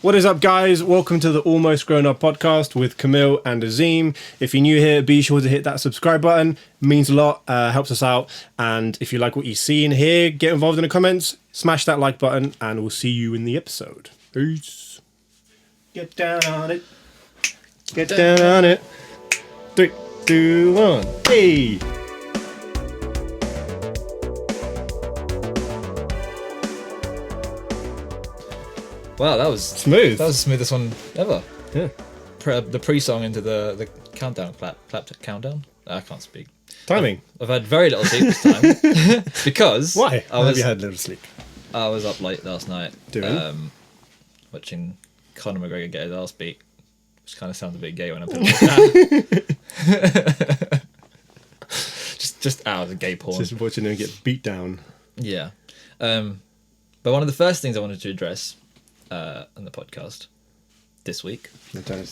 What is up, guys? Welcome to the Almost Grown Up podcast with Camille and Azim. If you're new here, be sure to hit that subscribe button. It means a lot, helps us out. And if you like what you see and hear, get involved in the comments, smash that like button, and we'll see you in the episode. Peace. Get down on it. Get down on it. 3, 2, 1. Hey! Wow, that was Smooth. That was the smoothest one ever. Yeah. The pre-song into the countdown clap countdown. I can't speak. Timing. I've had very little sleep this time because Why? I was you had little sleep. I was up late last night Doing? watching Conor McGregor get his ass beat, which kind of sounds a bit gay when I put it like that. just out of the gay porn. Just watching him get beat down. Yeah. But one of the first things I wanted to address on the podcast this week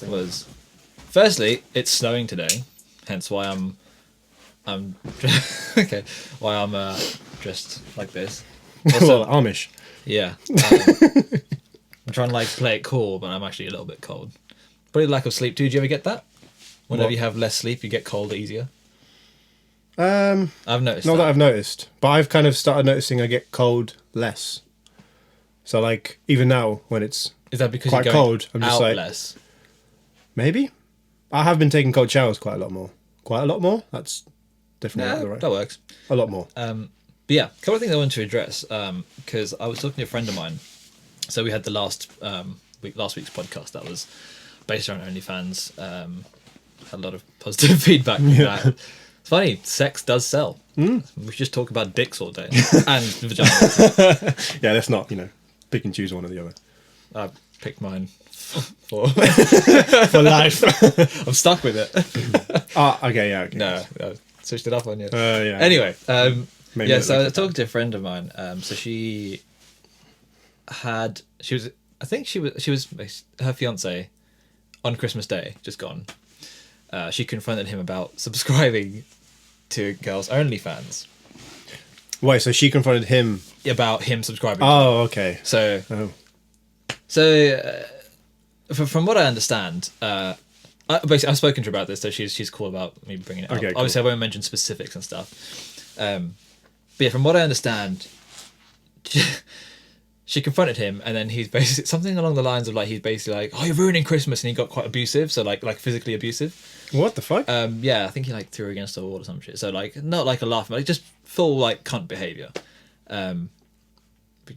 was, firstly, it's snowing today, hence why I'm okay, why I'm dressed like this. Also, Well, Amish. yeah, I'm trying to like play it cool, but I'm actually a little bit cold. Probably lack of sleep too. Do you ever get that? Whenever you have less sleep, you get cold easier. I've noticed. Not that I've noticed, but I've kind of started noticing I get cold less. So like even now when it's Is that because quite you're going cold, I'm just out like less? maybe. I have been taking cold showers quite a lot more. Quite a lot more. That's definitely not the right. That works. A lot more. But yeah, a couple of things I wanted to address because I was talking to a friend of mine. So we had the last week's podcast that was based around OnlyFans. Had a lot of positive feedback from that. It's funny, sex does sell. We should just talk about dicks all day and vaginas. Yeah, let's not pick and choose one or the other. I picked mine for For life. I'm stuck with it. Okay, yeah. Okay. No, I switched it up on you. Yeah. Anyway, Maybe yeah. not So I like was talking to a friend of mine. So she was her fiance on Christmas Day, just gone. She confronted him about subscribing to Girls Onlyfans. Wait, so she confronted him. About him subscribing. Oh, okay. So from what I understand, basically I've spoken to her about this, so she's cool about me bringing it up. Okay, cool. Obviously, I won't mention specifics and stuff. But yeah, from what I understand, she confronted him, and then he's basically something along the lines of like he's basically like, "Oh, you're ruining Christmas," and he got quite abusive, so like physically abusive. What the fuck? Yeah, I think he like threw her against the wall or some shit. So like not like a laugh, but like just full like cunt behavior. I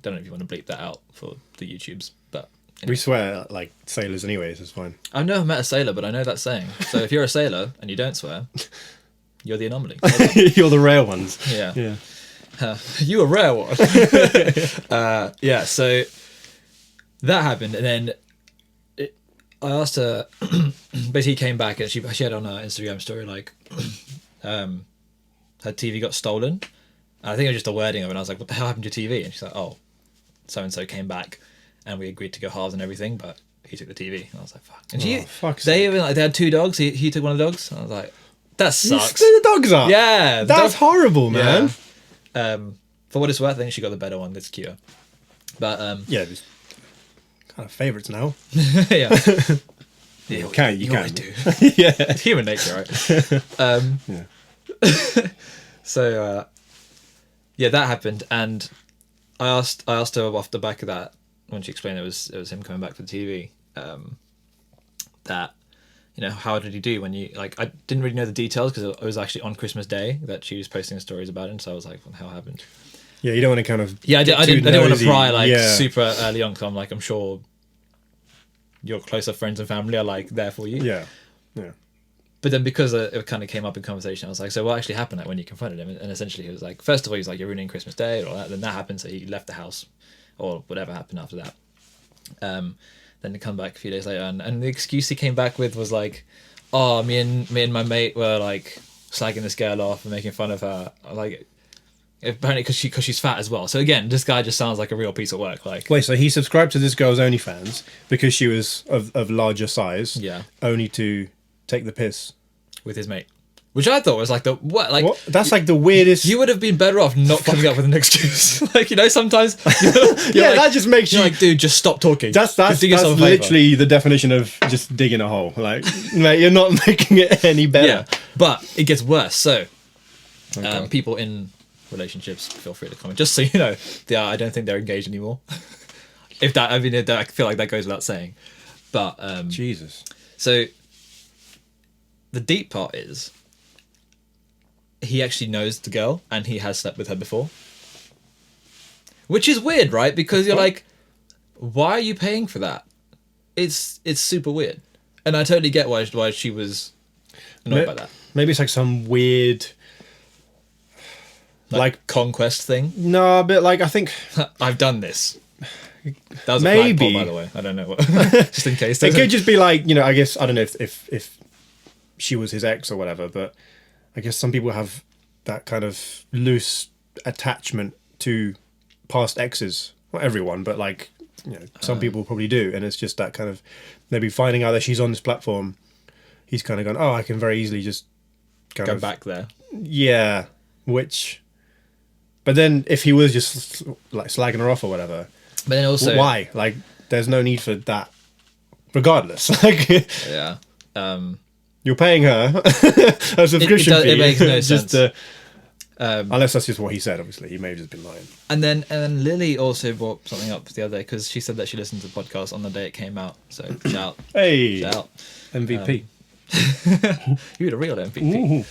don't know if you want to bleep that out for the YouTubes, but We swear like sailors anyways, it's fine. I've never met a sailor, but I know that saying. So if you're a sailor and you don't swear, you're the anomaly. You're the rare ones. Yeah. Yeah. You a rare one. Yeah, so that happened, and then I asked her. Basically, he came back, and she had on her Instagram story like, her TV got stolen. And I think it was just the wording of it. And I was like, "What the hell happened to your TV?" And she's like, "Oh, so and so came back, and we agreed to go halves and everything, but he took the TV." And I was like, "Fuck." And they even like they had 2 dogs. He took one of the dogs. And I was like, "That You sucks." split the dogs up. Yeah, That's horrible, man. Yeah. For what it's worth, I think she got the better one. That's cuter. But Yeah, there's kind of favourites now. yeah, You can. always do. Yeah. It's human nature, right? Yeah. So yeah, that happened, and I asked her off the back of that when she explained it was him coming back for the TV. That how did he do when you like? I didn't really know the details because it was actually on Christmas Day that she was posting stories about it. So I was like, "How happened?" Yeah, you don't want to kind of. Yeah, I didn't want to pry like Yeah. super early on because I'm sure your closer friends and family are like there for you. Yeah. Yeah. But then because it kind of came up in conversation, I was like, so what actually happened when you confronted him? And essentially he was like, first of all, he was like, you're ruining Christmas Day and all that. Then that happened, so he left the house or whatever happened after that. Then to come back a few days later, and the excuse he came back with was like, oh, me and my mate were like slagging this girl off and making fun of her, like apparently because she's fat as well. So again, this guy just sounds like a real piece of work. Like, Wait, so he subscribed to this girl's OnlyFans because she was of larger size, yeah, only to take the piss with his mate. which I thought was like like. What? That's like the weirdest. You would have been better off not coming up with an excuse. Like, sometimes. Yeah, that just makes you're you. like, dude, just stop talking. That's Do yourself a favour. literally the definition of just digging a hole. Like, mate, you're not making it any better. Yeah, but it gets worse. So, Okay. people in relationships, feel free to comment. Just so you know, I don't think they're engaged anymore. I feel like that goes without saying. But Jesus. so the deep part is he actually knows the girl and he has slept with her before, which is weird, right? Because you're like, why are you paying for that? It's super weird, and I totally get why she was annoyed by that. Maybe it's like some weird. Like Conquest thing. no, but like I think I've done this. That was Maybe. a flagpole, by the way. I don't know what. Just in case. it could just be like, I guess I don't know if she was his ex or whatever, but I guess some people have that kind of loose attachment to past exes. Not everyone, but like some people probably do, and it's just that kind of maybe finding out that she's on this platform. He's kind of gone, oh, I can very easily just kind go of back there. Yeah, which. But then if he was just like slagging her off or whatever. But then also, Why? Like, there's no need for that. Regardless, like, yeah, you're paying her a subscription fee. It makes no just sense. unless that's just what he said. Obviously, he may have just been lying. And then Lily also brought something up the other day because she said that she listened to the podcast on the day it came out. So shout, Hey, shout. MVP. You're the real MVP.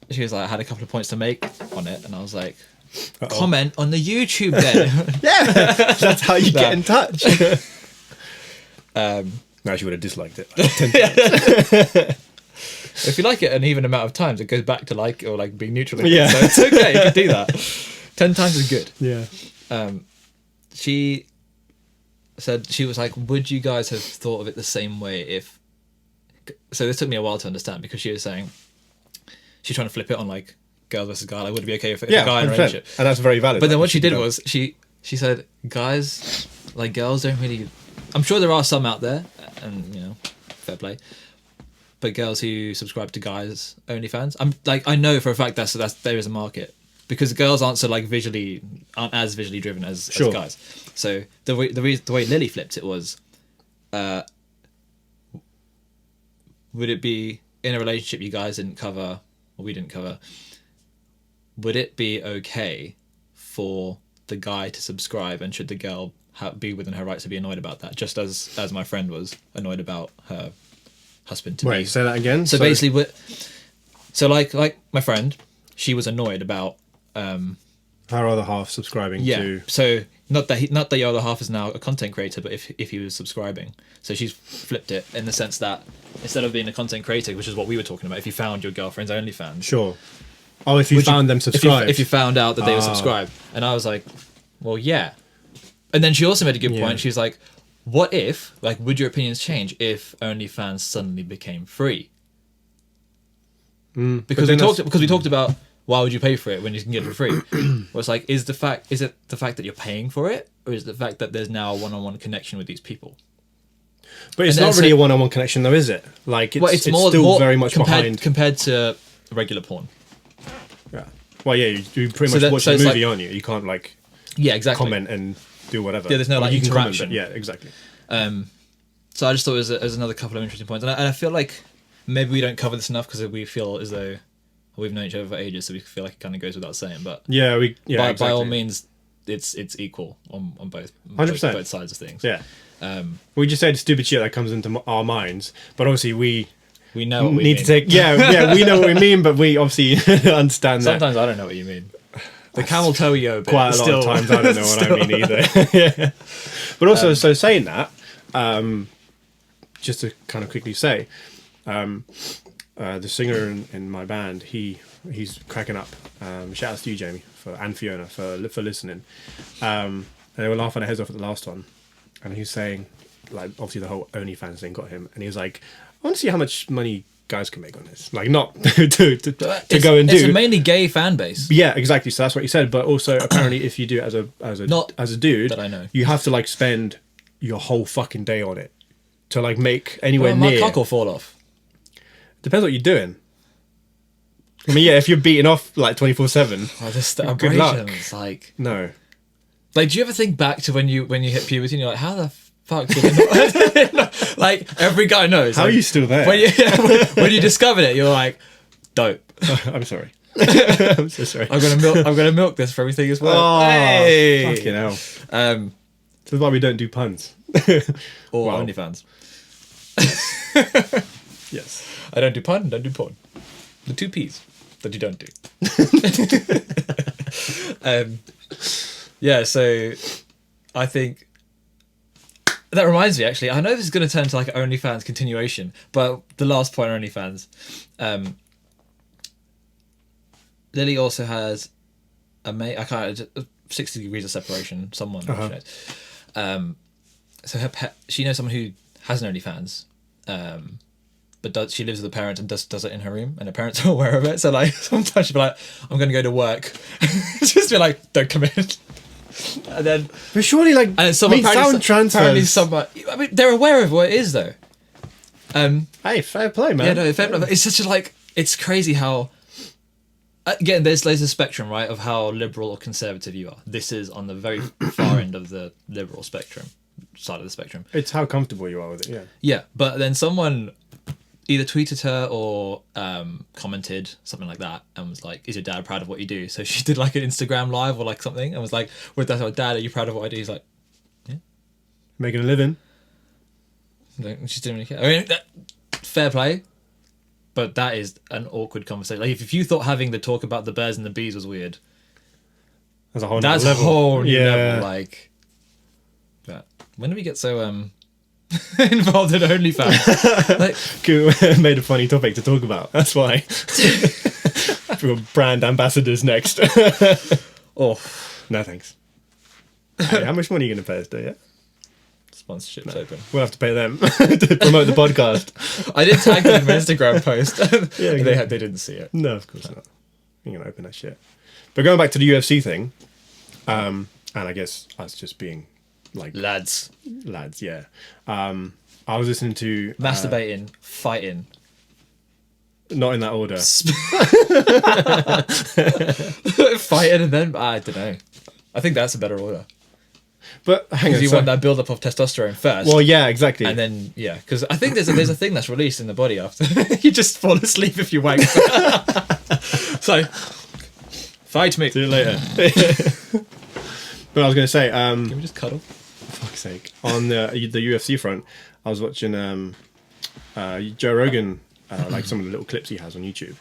She was like, I had a couple of points to make on it, and I was like, comment on the YouTube then. Yeah, that's how you get in touch. Um, No, she would have disliked it. Like 10 times. If you like it an even amount of times, it goes back to like or like being neutral again. Yeah. So it's okay, you can do that. 10 times is good. Yeah. She said, she was like, would you guys have thought of it the same way if... So this took me a while to understand because she was saying, she's trying to flip it on like girls versus guy. Like, would it be okay if a guy in a 100%. relationship? And that's very valid. But then Like, what she did don't- was she said, guys, like girls don't really... I'm sure there are some out there, and fair play. But girls who subscribe to guys OnlyFans, I know for a fact that's there is a market because girls aren't as visually driven as guys. So the way Lily flipped it was, would it be in a relationship you guys didn't cover or we didn't cover? Would it be okay for the guy to subscribe, and should the girl be within her rights to be annoyed about that? Just as my friend was annoyed about her husband to Wait, be. say that again. So basically, like my friend, she was annoyed about her other half subscribing to. So not that the other half is now a content creator, but if he was subscribing, so she's flipped it in the sense that instead of being a content creator, which is what we were talking about, if you found your girlfriend's OnlyFans, Sure. Oh, if you found them subscribed. if you found out that they were subscribed, and I was like, well, yeah. And then she also made a good point. She was like, what if, like, would your opinions change if OnlyFans suddenly became free? Because we talked about why would you pay for it when you can get it for free? Well, it's like, is it the fact that you're paying for it, or is it the fact that there's now a one-on-one connection with these people? But it's And then not really a one-on-one connection, though, is it? Like, it's more still very much compared to regular porn. Yeah. Well, yeah, you pretty much that- watch so a it's movie, like- aren't you? You can't like Yeah, exactly. comment and do whatever. Yeah, there's no, like, you can comment, interaction. but yeah, exactly. So I just thought it was another couple of interesting points, and I feel like maybe we don't cover this enough because we feel as though we've known each other for ages, so we feel like it kind of goes without saying. But Yeah, by all means, it's equal on both 100%. both sides of things. Yeah. We just said stupid shit that comes into our minds, but obviously we We know what we need mean. to take. Yeah, we know what we mean, but we obviously understand that. Sometimes I don't know what you mean. The camel toe yo bit. Quite a lot of times I don't know what I mean either. Yeah. But also, so saying that, just to kind of quickly say, the singer in my band, he's cracking up. Shout out to you, Jamie, and Fiona for listening. And they were laughing their heads off at the last one, and he's saying, like, obviously the whole OnlyFans thing got him, and he was like, I want to see how much money guys can make on this, like not to go and do. It's a mainly gay fan base. Yeah, exactly. So that's what he said. But also, apparently, if you do it Not as a dude, that I know. you have to like spend your whole fucking day on it to like make anywhere Well, my near. cock will fall off. Depends what you're doing. I mean, yeah, if you're beating off like 24/7, Oh, just the Good luck. abrasions, no. like, do you ever think back to when you hit puberty and you're like, how the fuck did it not? Like, every guy knows. How like, are you still there? when you discovered it, you're like, dope. I'm sorry. I'm so sorry. I'm gonna milk this for everything as well. Oh, Hey! fucking hell. Um, This is why we don't do puns. or Wow. OnlyFans. Yes. I don't do pun, don't do porn. The two P's that you don't do. Yeah, so I think that reminds me, actually, I know this is going to turn to like an OnlyFans continuation, but the last point on OnlyFans, Lily also has a mate. I can't. 60 degrees of separation. Someone. Uh-huh. She knows. So her pet. She knows someone who has an OnlyFans. But she lives with the parents and does it in her room, and her parents are aware of it. So like sometimes she'll be like, "I'm going to go to work," just be like, "Don't come in." And then But surely, like, and someone sound apparently transfers. someone. I mean, they're aware of what it is though. Hey, fair play, man. Yeah, no, it's such a like. It's crazy how. Again, there's a spectrum, right, of how liberal or conservative you are. This is on the very far end of the liberal spectrum, side of the spectrum. It's how comfortable you are with it, yeah. Yeah, but then someone either tweeted her or commented something like that and was like, "Is your dad proud of what you do?" So she did like an Instagram live or like something and was like, "With that, Dad, are you proud of what I do?" He's like, Making a living. no, she didn't really care. I mean, fair play. But that is an awkward conversation. Like, if you thought having the talk about the birds and the bees was weird, That's a whole that's nother a level. whole new Yeah. level. Like, but when do we get so involved in OnlyFans? Like, Made a funny topic to talk about. That's why. We've got brand ambassadors next. oh, No, thanks. Hey, how much money are you going to pay us, do you? sponsorship's open. We'll have to pay them to promote the podcast. I did tag them in my Instagram post. Yeah, they didn't see it. No, of course not. You're going to open that shit. But going back to the UFC thing, and I guess us just being like Lads, lads, yeah. I was listening to masturbating, fighting. not in that order. Fighting and then I don't know. I think that's a better order. But hang on, Because you so- want that build up of testosterone first. well, yeah, exactly. And then because I think there's a thing that's released in the body after you just fall asleep if you wank. So fight me. See you later. But I was going to say, Can we just cuddle? for fuck's sake, on the UFC front, I was watching Joe Rogan, like some of the little clips he has on YouTube.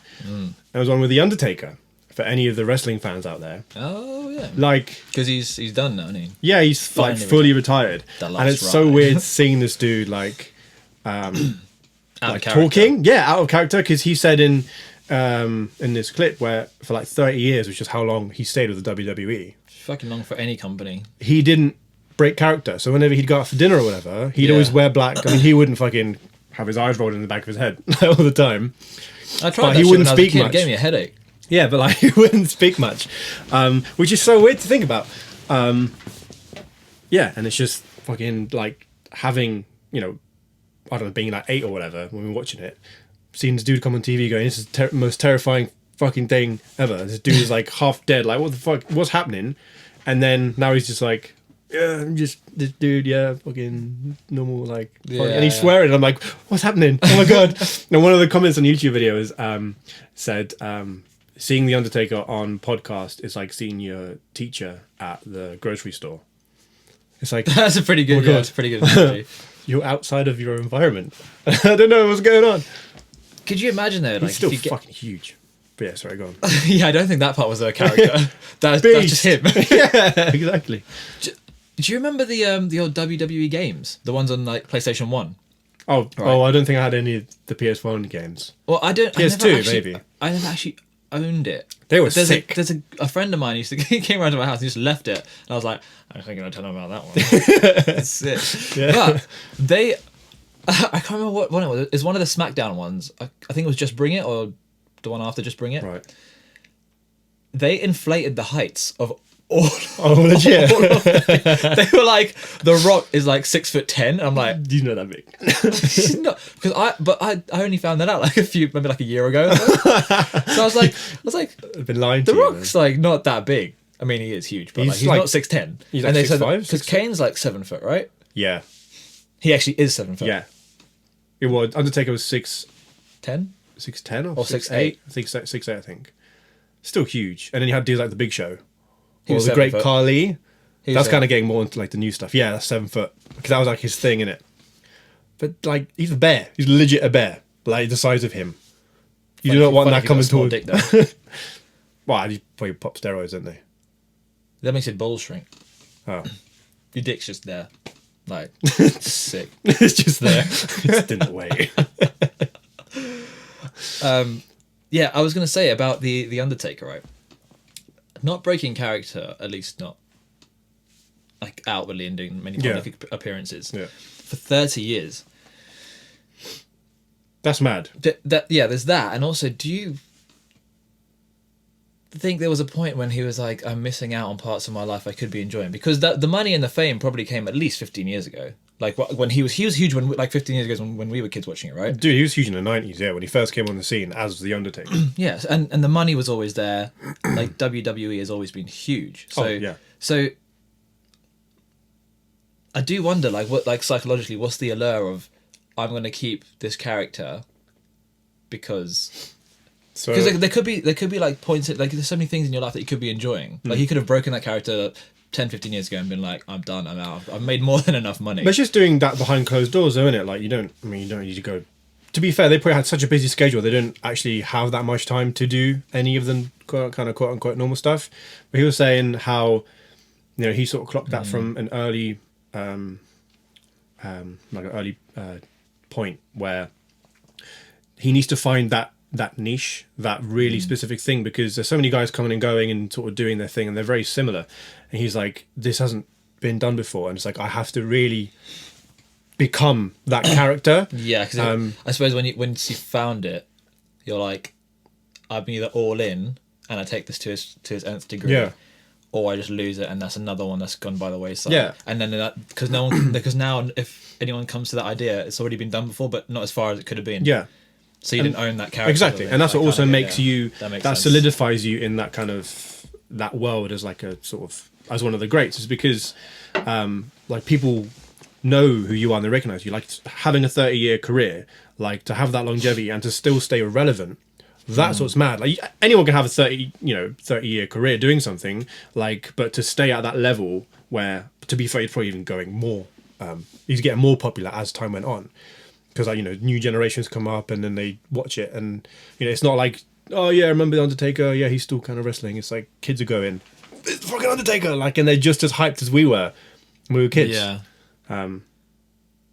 There was one with The Undertaker, for any of the wrestling fans out there. Oh yeah. Like, Because he's done now, isn't he? yeah, he's like Finally fully retired. That And last it's so ride. weird seeing this dude like Out like of character. talking, out of character, because he said in this clip where for like 30 years, which is how long he stayed with the WWE, Fucking long for any company. he didn't break character. So whenever he'd go out for dinner or whatever, he'd Yeah. always wear black. I mean, he wouldn't fucking have his eyes rolled in the back of his head all the time. I tried But that he shit wouldn't when I was a speak kid. much. It gave me a headache. Yeah, but like he wouldn't speak much, which is so weird to think about. Yeah, and it's just fucking like having, you know, I don't know, being like 8 or whatever when we were watching it, seeing this dude come on TV going, "This is the most terrifying fucking thing ever." This dude is like half dead. Like, what the fuck? What's happening? And then now he's just like, "Yeah, I'm just this dude. Yeah, fucking normal. Like," and he's Yeah. swearing. I'm like, "What's happening? Oh my god!" And one of the comments on YouTube videos said, "Seeing the Undertaker on podcast is like seeing your teacher at the grocery store." It's like That's a pretty good. Oh, Yeah, God. that's a pretty good analogy. you're outside of your environment. I don't know what's going on. Could you imagine though? Like, He's still if you get, fucking huge. But yeah, sorry, go on. yeah, I don't think that part was a character. that's just him. Yeah, exactly. Do you remember the old WWE games, the ones on like PlayStation 1? Oh, I don't think I had any of the PS1 games. Well, I don't. PS2 maybe. I never actually owned it. They were There's sick. there's a friend of mine used to he came around to my house and just left it, and I was like, I'm thinking I'll tell him about that one. That's it. Yeah. But they, I can't remember what one it was. It's one of the SmackDown ones. I think it was Just Bring It or the one after Just Bring It. Right. They inflated the heights of all. Oh, legit. all of them. They were like, The Rock is like 6'10". I'm like, You know that big. he's not, because I only found that out like maybe like a year ago. Or so. So I was like, I've been lying The to you. Rock's like not that big. I mean, he is huge, but He's he's like- not 6'10". he's like and they said 6'5", because 6'6". Kane's like 7 foot, right? Yeah. He actually is 7 foot. Yeah. It was Undertaker was 6'10" 10. or Or 6'8". 6'8". I think 6'8", I think. Still huge. And then you had dudes like the Big Show. He Or was the 7 Great foot. Khali. He was That's 7 kind of getting more into like the new stuff. Yeah, that's 7 foot. Because that was like his thing, innit? But like, he's a bear. He's legit a bear. Like the size of him. You do not want that coming towards. towards. Dick, though. Well, you probably pop steroids, don't they? That makes it balls shrink. Oh. Your dick's just there, like sick. It's just there. It's in the way. Yeah, I was gonna say about the Undertaker, right? Not breaking character, at least not like outwardly and doing many public appearances Yeah. for 30 years. That's mad. There's that, and also, do you think there was a point when he was like, "I'm missing out on parts of my life I could be enjoying"? Because the money and the fame probably came at least 15 years ago. Like when he was huge when like 15 years ago when we were kids watching it, right? Dude, he was huge in the 90s, yeah, when he first came on the scene as The Undertaker. Yes, and the money was always there. Like WWE has always been huge. So Oh, yeah. So I do wonder, like, what, like, psychologically, what's the allure of I'm going to keep this character because So, there could be like points at, like, there's so many things in your life that you could be enjoying. Like, you could have broken that character 10, 15 years ago and been like, I'm done, I'm out, I've made more than enough money. but it's just doing that behind closed doors, though, isn't it? Like, you don't need to go. To be fair, they probably had such a busy schedule, they didn't actually have that much time to do any of the quote unquote normal stuff. But he was saying how, he sort of clocked that from an early, point where he needs to find that niche, that really specific thing, because there's so many guys coming and going and sort of doing their thing, and they're very similar. And he's like, this hasn't been done before, and it's like I have to really become that character. Yeah, because I suppose once you found it, you're like, I'm either all in and I take this to his nth degree, Yeah. or I just lose it and that's another one that's gone by the wayside. Yeah. And then because now if anyone comes to that idea, it's already been done before, but not as far as it could have been. Yeah, So you didn't own that character. exactly, and that's what also makes you That makes that sense. solidifies you in that kind of that world as like a sort of as one of the greats, is because like people know who you are and they recognize you. Like having a 30-year career, like to have that longevity and to still stay relevant, that's what's mad. Like anyone can have a 30-year career doing something, like, but to stay at that level where, to be fair, he's probably even going more, he's getting more popular as time went on, because like, new generations come up and then they watch it, and it's not like, oh yeah, remember the Undertaker, yeah, he's still kind of wrestling. It's like kids are going, it's fucking Undertaker, like, and they're just as hyped as we were when we were kids. Yeah.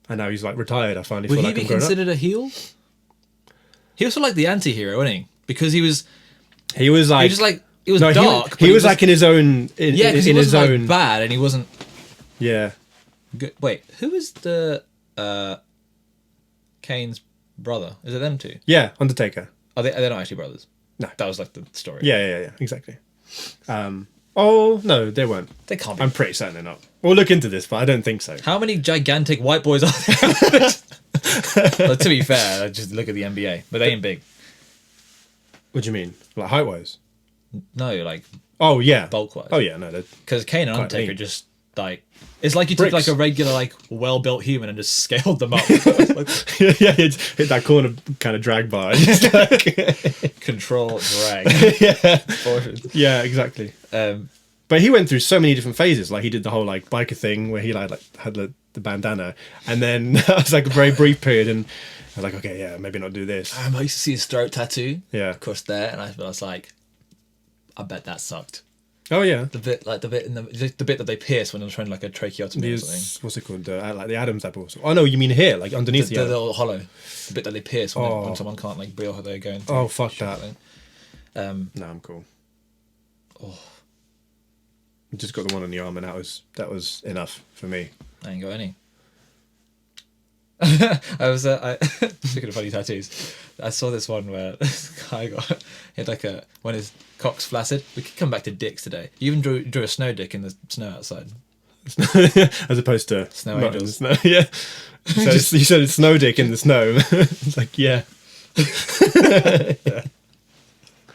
And now he's like retired. I finally Would feel he like be I'm grown up. considered a heel? He was sort of like the anti-hero, wasn't he? Because he was He was like, just like, it was no, dark. but he was like in his own, in yeah, because he his wasn't own. like bad and he wasn't Yeah, good. Wait, who was the Kane's brother? Is it them two? yeah, Undertaker. Are they not actually brothers? No. That was like the story. Yeah, exactly. Oh no, they weren't. They can't be. I'm pretty certain they're not. We'll look into this, but I don't think so. How many gigantic white boys are there? Well, to be fair, I just look at the NBA, but they ain't big. What do you mean, like height wise? No, like Oh yeah, bulk wise. Oh yeah, no, they're- Because Kane and Quite Undertaker lean. just like, it's like you took Bricks. like a regular like well-built human and just scaled them up. Like, yeah, hit that corner kind of drag bar. It's like- control drag. yeah, Forward. yeah, exactly. Um, But he went through so many different phases. Like he did the whole like biker thing where he like had the bandana, and then that was like a very brief period, and I was like, okay, yeah, maybe not do this. I used to see his throat tattoo Yeah. across there, and I was like, I bet that sucked. Oh yeah. The bit in the bit that they pierce when they're trying like a tracheotomy or something. What's it called? Like the Adam's apple. Oh no, you mean here, like underneath The the. little hollow, the bit that they pierce when, Oh. when someone can't like breathe, how they're going. Through. Oh fuck that. Um, No, I'm cool. Just got the one on the arm, and that was enough for me. I ain't got any. Speaking of funny tattoos, I saw this one where this guy he had like when his cock's flaccid. We could come back to dicks today. You even drew a snow dick in the snow outside. As opposed to Snow not in angels. the snow. Yeah. So you said it's snow dick in the snow. It's like, yeah.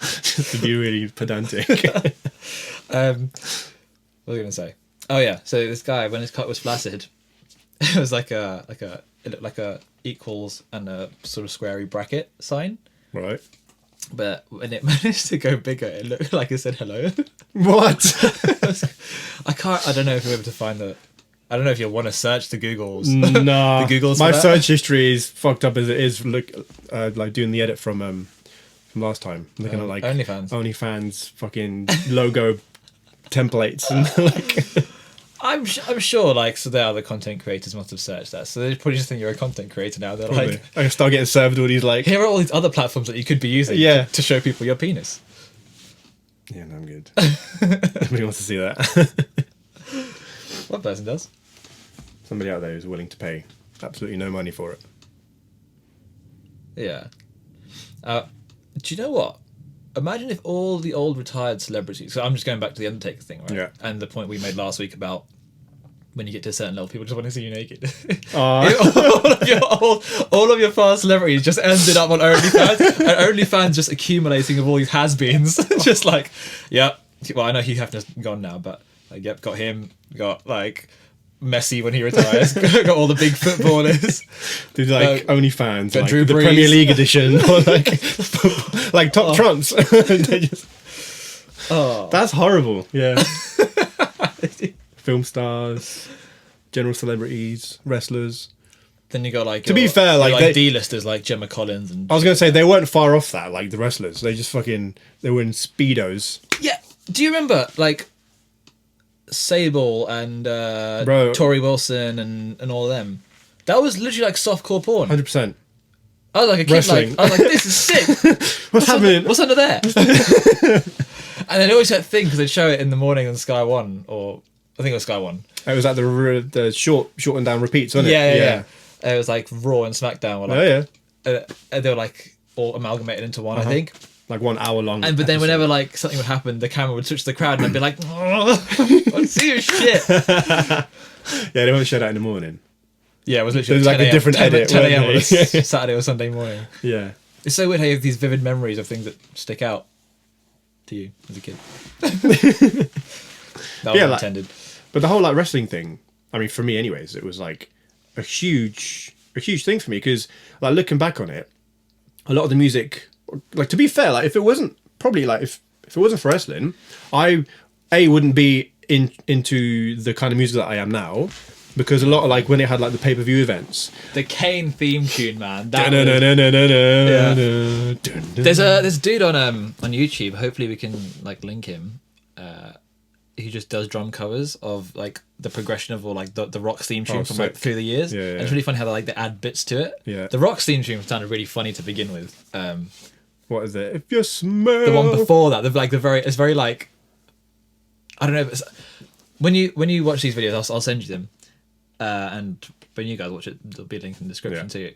Just to be really pedantic. What was I gonna say? Oh yeah, so this guy when his cock was flaccid, it was it looked like a equals and a sort of squarey bracket sign. Right. But when it managed to go bigger, it looked like it said hello. What? I don't know if you're able to find the. I don't know if you want to search the Googles. Nah. The Googles. My for that. search history is fucked up as it is. Look, like doing the edit from last time. Looking at like OnlyFans fucking logo templates and like. I'm sure like so there other content creators must have searched that. So they probably just think you're a content creator now. They're Probably. like, I start getting served all these like. here are all these other platforms that you could be using. Yeah. To show people your penis. Yeah, no, I'm good. Nobody wants to see that. One person does. Somebody out there who's willing to pay absolutely no money for it. Yeah. Do you know what? Imagine if all the old retired celebrities. So I'm just going back to the Undertaker thing, right? Yeah. And the point we made last week about when you get to a certain level, people just want to see you naked. Oh, all of your past celebrities just ended up on OnlyFans, and OnlyFans just accumulating of all these has-beens. Just like, yep. Well, I know Hugh Hefner's gone now, but like, yep, got him. Got like Messi when he retires. Got all the big footballers. dude, like OnlyFans, like Drew the Brees. Premier League edition, or like top trumps. They just- Oh, that's horrible. Yeah. Film stars, general celebrities, wrestlers. then you got like To be fair, like, D-listers like Gemma Collins and I was gonna say they weren't far off that. Like the wrestlers, they just fucking they were in speedos. yeah. Do you remember like Sable and Bro. Tori Wilson and all of them? That was literally like softcore porn. 100%. I was like a kid, Wrestling. I was like, this is sick. What's happening? What's under there? And then always that thing because they'd show it in the morning on Sky One, or I think it was Sky One. It was like the shortened down repeats, wasn't it? Yeah. It was like Raw and SmackDown were like, Yeah. they were like all amalgamated into one, I Uh-huh. think. Like 1 hour long. But then episode. whenever like something would happen, the camera would switch to the crowd and I'd be like, oh, I see your shit. Yeah, they won't show that in the morning. Yeah, it was literally There's like a 10 a.m. different 10 edit, 10 a.m. on a weren't they? Saturday or Sunday morning. Yeah. It's so weird how you have these vivid memories of things that stick out to you as a kid. That was Yeah, like- intended. But the whole like wrestling thing, I mean, for me, anyways, it was like a huge thing for me because, like, looking back on it, a lot of the music, like, to be fair, like, if it wasn't probably like if it wasn't for wrestling, I wouldn't be into the kind of music that I am now because a lot of like when it had like the pay-per-view events. The Kane theme tune, man. That There's there's a dude on YouTube. Hopefully we can like link him. Who just does drum covers of like the progression of all like the Rock's theme tune from like sick. through the years. Yeah, yeah. And it's really funny how they add bits to it. Yeah. The Rock's theme tune sounded really funny to begin with. What is it? If you smell The one before that, it's very like, I don't know. But when you watch these videos, I'll send you them, and when you guys watch it, there'll be a link in the description too.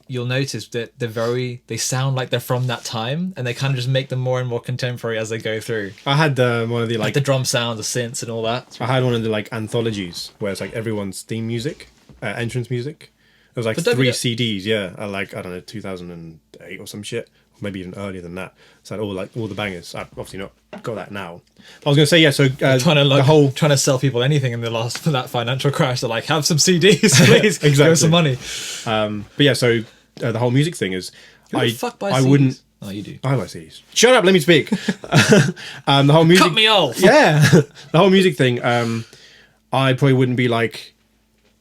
You'll notice that they sound like they're from that time, and they kind of just make them more and more contemporary as they go through. I had one of the Like the drum sound, the synths, and all that. I had one of the like anthologies where it's like everyone's theme music, entrance music. It was like But don't 3 forget- CDs, yeah, like I don't know, 2008 or some shit, or maybe even earlier than that. So all the bangers. I've obviously not got that now. I was gonna say so. Trying to sell people anything in the last for that financial crash. They're like, have some CDs, please. Give us some money. But yeah, so the whole music thing is, Who the fuck buys I CDs? wouldn't. Oh, you do. I like CDs. Shut up, let me speak. The whole music. Cut me off. Yeah, the whole music thing. I probably wouldn't be like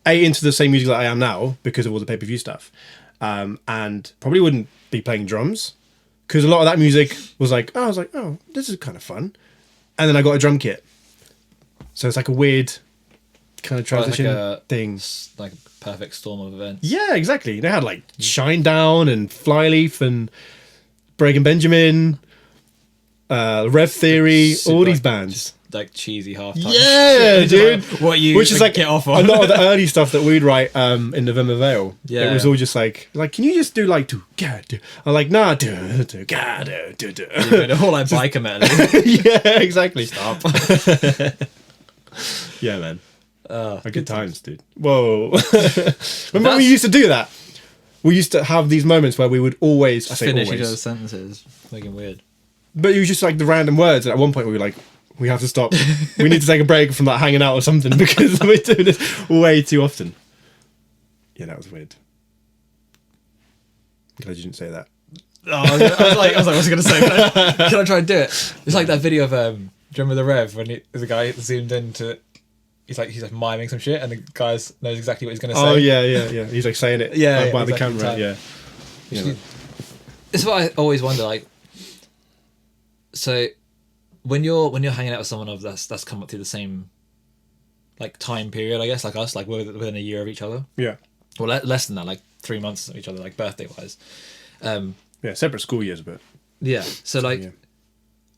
into the same music that I am now because of all the pay-per-view stuff, and probably wouldn't be playing drums because a lot of that music was like, oh, I was like, oh, this is kind of fun, and then I got a drum kit, so it's like a weird kind of transition thing. Like a perfect storm of events. Yeah, exactly. They had like Shinedown and Flyleaf and Breaking Benjamin, Rev Theory, all these bands. like cheesy halftime. Yeah, It's dude. like, what you Which is like get off a on. lot of the early stuff that we'd write in November Vale. Yeah. It was all just like, can you just do like, do, ga, do? I'm like, nah, do, ga, do. The whole like biker metal. Yeah, exactly. Stop. Yeah, man. Good good times, dude. Whoa. Remember we used to do that? We used to have these moments where we would always, I say Finish each always, other's sentences. Making weird. but it was just like the random words. And at one point we were like, we have to stop. We need to take a break from that hanging out or something because we're doing this way too often. Yeah, that was weird. Glad you didn't say that. Oh, I was like, what's he gonna say? Can I try and do it? It's like that video of do you remember the Rev when there's a guy zoomed into. He's like miming some shit, and the guy knows exactly what he's gonna say. Oh yeah. He's like saying it by the exactly camera. time. Yeah. Yeah. It's what I always wonder. Like, so when you're hanging out with someone that's come up through the same like time period, I guess, like us, like we're within a year of each other. Yeah. Well, less than that, like 3 months of each other, like birthday wise. Yeah, separate school years, but Yeah. So like, yeah.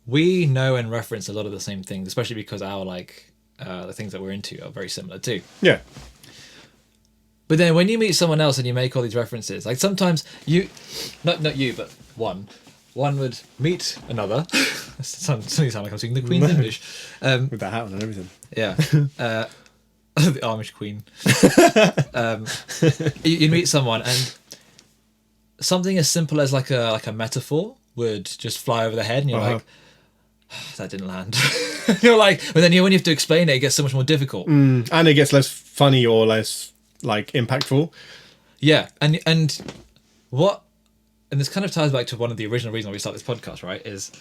we know and reference a lot of the same things, especially because our like the things that we're into are very similar too. Yeah. But then when you meet someone else and you make all these references, like sometimes you, not you, but one would meet another. Suddenly sound like I'm speaking the Queen's English. With that hat on and everything. Yeah. The Amish Queen. You'd meet someone and something as simple as like a metaphor would just fly over the head and you're like, that didn't land. You're like, but then when you have to explain it, it gets so much more difficult. And it gets less funny or less like impactful. Yeah, and this kind of ties back to one of the original reasons we started this podcast, right? Is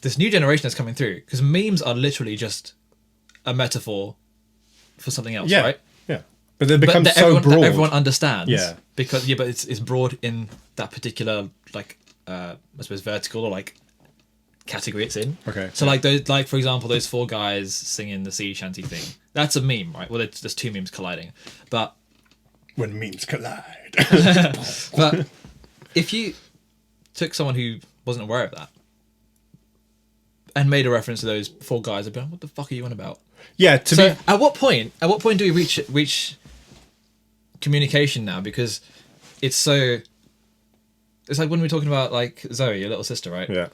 this new generation that's coming through, because memes are literally just a metaphor for something else, Yeah. right? Yeah. But they become so everyone, broad. that everyone understands. Yeah. But it's broad in that particular like I suppose vertical or like category it's in. Okay. So like those, like for example, those 4 guys singing the sea shanty thing. That's a meme, right? Well, there's 2 memes colliding, but When memes collide. but if you took someone who wasn't aware of that and made a reference to those 4 guys, I'd be like, what the fuck are you on about? Yeah, So at what point do we reach communication now? Because it's like when we're talking about like Zoe, your little sister, right? Yeah.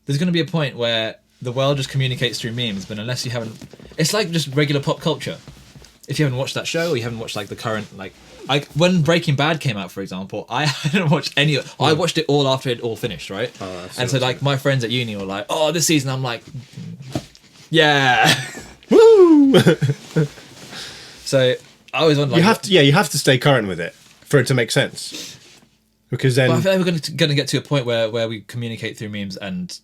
There's going to be a point where the world just communicates through memes, but unless you haven't, it's like just regular pop culture. If you haven't watched that show or you haven't watched like the current like when Breaking Bad came out, for example, I hadn't watched any of it. I watched it all after it all finished, right? And so like my friends at uni were like, oh, this season, I'm like, yeah. Woo! So I always wonder, like, you have to stay current with it for it to make sense. Because then but I feel like we're going to get to a point where we communicate through memes and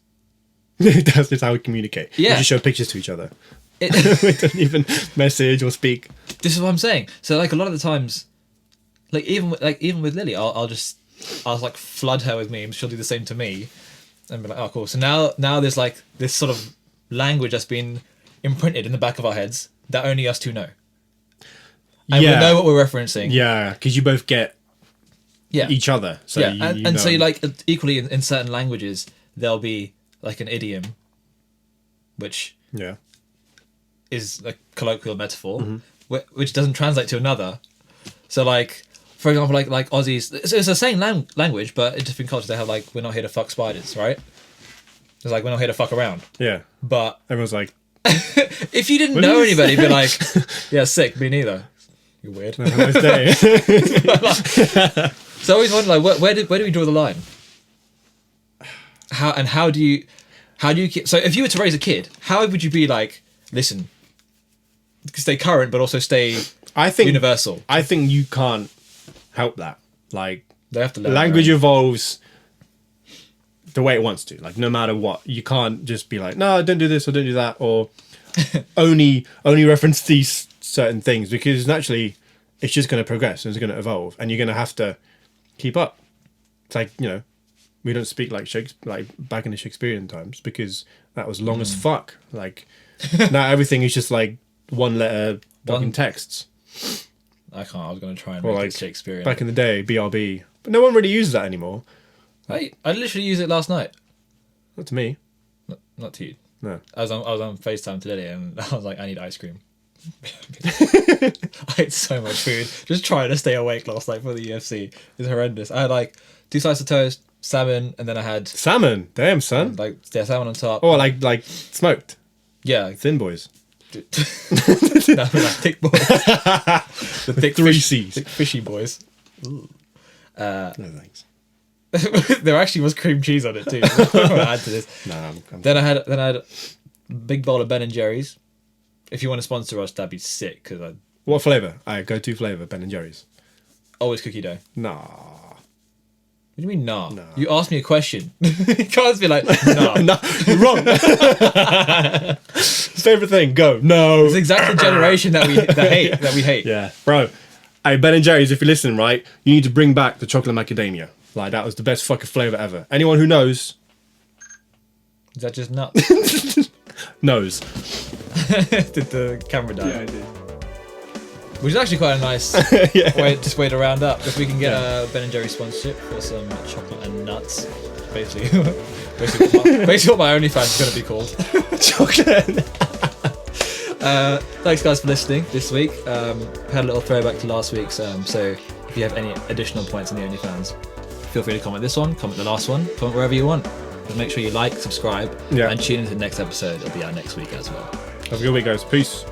that's just how we communicate. Yeah. We just show pictures to each other. it, We don't even message or speak. this is what I'm saying. So like a lot of the times, like even with Lily, I'll like flood her with memes. She'll do the same to me, and be like, oh cool. So now there's like this sort of language that's been imprinted in the back of our heads that only us 2 know, and we know what we're referencing. Yeah, because you both get Yeah. each other. So yeah, you and so know. you like equally in certain languages there'll be like an idiom, which Yeah. is a colloquial metaphor, which doesn't translate to another. So like, for example, like Aussies, it's the same language, but in different cultures they have like, we're not here to fuck spiders, right? It's like, we're not here to fuck around. Yeah. But Everyone's like, if you didn't What know did you anybody, be like, yeah, sick, me neither. You're weird. have a nice day. So I always wonder, like, where do we draw the line? How do you keep, so if you were to raise a kid, how would you be like, listen, stay current but also stay I think universal? I think you can't help that. Like, They have to learn. language right? evolves the way it wants to. Like, no matter what, you can't just be like, no, don't do this or don't do that, or only reference these certain things, because naturally it's just going to progress and it's going to evolve, and you're going to have to keep up. It's like, we don't speak like Shakespeare, like back in the Shakespearean times, because that was long as fuck. Like, now everything is just like 1 letter fucking texts. I can't. I was going to try and Or make like it Shakespearean. back in the day, BRB, but no one really uses that anymore. I literally used it last night. Not to me. Not to you. No. I was on FaceTime today, and I was like, I need ice cream. I ate so much food, just trying to stay awake last night for the UFC. It's horrendous. I had like 2 slices of toast, salmon, and then I had Salmon. Damn, son. like salmon on top. Oh, like smoked. Yeah, Thin boys. no, like thick boys. The thick Three fish, C's. thick fishy boys. No thanks. There actually was cream cheese on it too. I'll add to this. Nah, I'm Then I had a big bowl of Ben and Jerry's. If you want to sponsor us, that'd be sick. Because I What flavour? Go-to flavour, Ben and Jerry's. always cookie dough. Nah. What do you mean, nah? Nah. You asked me a question. You can't just be like, nah. No, you're wrong. Favourite thing, go. No. It's exactly the generation that we hate. Yeah, bro. Hey, Ben and Jerry's, if you're listening, right, you need to bring back the chocolate macadamia. Like, that was the best fucking flavour ever. Anyone who knows, Is that just nuts? knows. Did the camera die? I did. Which is actually quite a nice Yeah. way to round up. If we can get a Ben and Jerry sponsorship for some chocolate and nuts, basically what my OnlyFans is going to be called. Chocolate. Thanks guys for listening this week. Had a little throwback to last week's. So if you have any additional points on the OnlyFans, feel free to comment this one, comment the last one, comment wherever you want. Just make sure you like, subscribe, Yeah. and tune into the next episode. It'll be out next week as well. Have a good week, guys. Peace.